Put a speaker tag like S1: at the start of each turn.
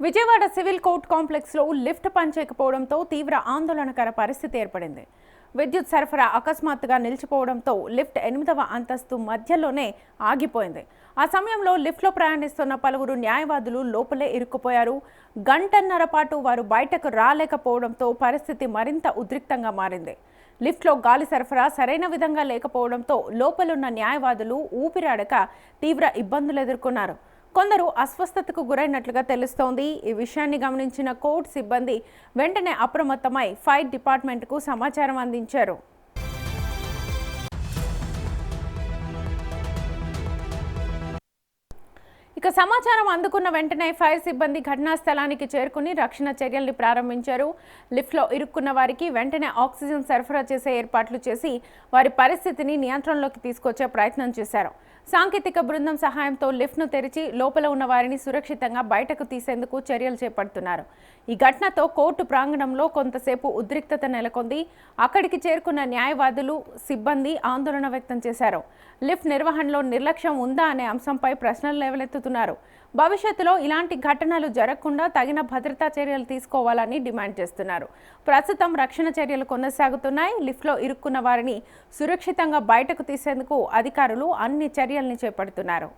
S1: Vijayawada civil court కాంప్లెక్స్లో lift పనిచేయకపోవడంతో తీవ్ర ఆందోళనకర పరిస్థితి ఏర్పడింది. విద్యుత్ సరఫరా అకస్మాత్తుగా నిలిచిపోవడంతో లిఫ్ట్ 8వ అంతస్తు మధ్యలోనే ఆగిపోయింది. ఆ సమయంలో లిఫ్ట్లో ప్రయాణిస్తున్న పలువురు న్యాయవాదులు లోపలే ఇరుక్కుపోయారు. గంటన్నర పాటు వారు బయటకు రాలేకపోవడంతో పరిస్థితి మరింత ఉద్రిక్తంగా మారింది. లిఫ్ట్లో గాలి సరఫరా సరైన విధంగా లేకపోవడంతో లోపలున్న న్యాయవాదులు ఊపిరాడక తీవ్ర ఇబ్బందులు ఎదుర్కొన్నారు. కొందరు అస్వస్థతకు గురైనట్లుగా తెలుస్తోంది. ఈ విషయాన్ని గమనించిన కోర్టు సిబ్బంది వెంటనే అప్రమత్తమై ఫైర్ డిపార్ట్మెంట్కు సమాచారం అందించారు. ఇక సమాచారం అందుకున్న వెంటనే ఫైర్ సిబ్బంది ఘటనా స్థలానికి చేరుకుని రక్షణ చర్యల్ని ప్రారంభించారు. లిఫ్ట్లో ఇరుక్కున్న వారికి వెంటనే ఆక్సిజన్ సరఫరా చేసే ఏర్పాట్లు చేసి వారి పరిస్థితిని నియంత్రణలోకి తీసుకొచ్చే ప్రయత్నం చేశారు. సాంకేతిక బృందం సహాయంతో లిఫ్ట్ను తెరిచి లోపల ఉన్న వారిని సురక్షితంగా బయటకు తీసేందుకు చర్యలు చేపడుతున్నారు. ఈ ఘటనతో కోర్టు ప్రాంగణంలో కొంతసేపు ఉద్రిక్తత నెలకొంది. అక్కడికి చేరుకున్న న్యాయవాదులు, సిబ్బంది ఆందోళన వ్యక్తం చేశారు. లిఫ్ట్ నిర్వహణలో నిర్లక్ష్యం ఉందా అనే అంశంపై ప్రశ్నలు లేవనెత్తుతున్నారు. భవిష్యత్తులో ఇలాంటి ఘటనలు జరగకుండా తగిన భద్రతా చర్యలు తీసుకోవాలని డిమాండ్ చేస్తున్నారు. ప్రస్తుతం రక్షణ చర్యలు కొనసాగుతున్నాయి. లిఫ్ట్లో ఇరుక్కున్న వారిని సురక్షితంగా బయటకు తీసేందుకు అధికారులు అన్ని చర్యల్ని చేపడుతున్నారు.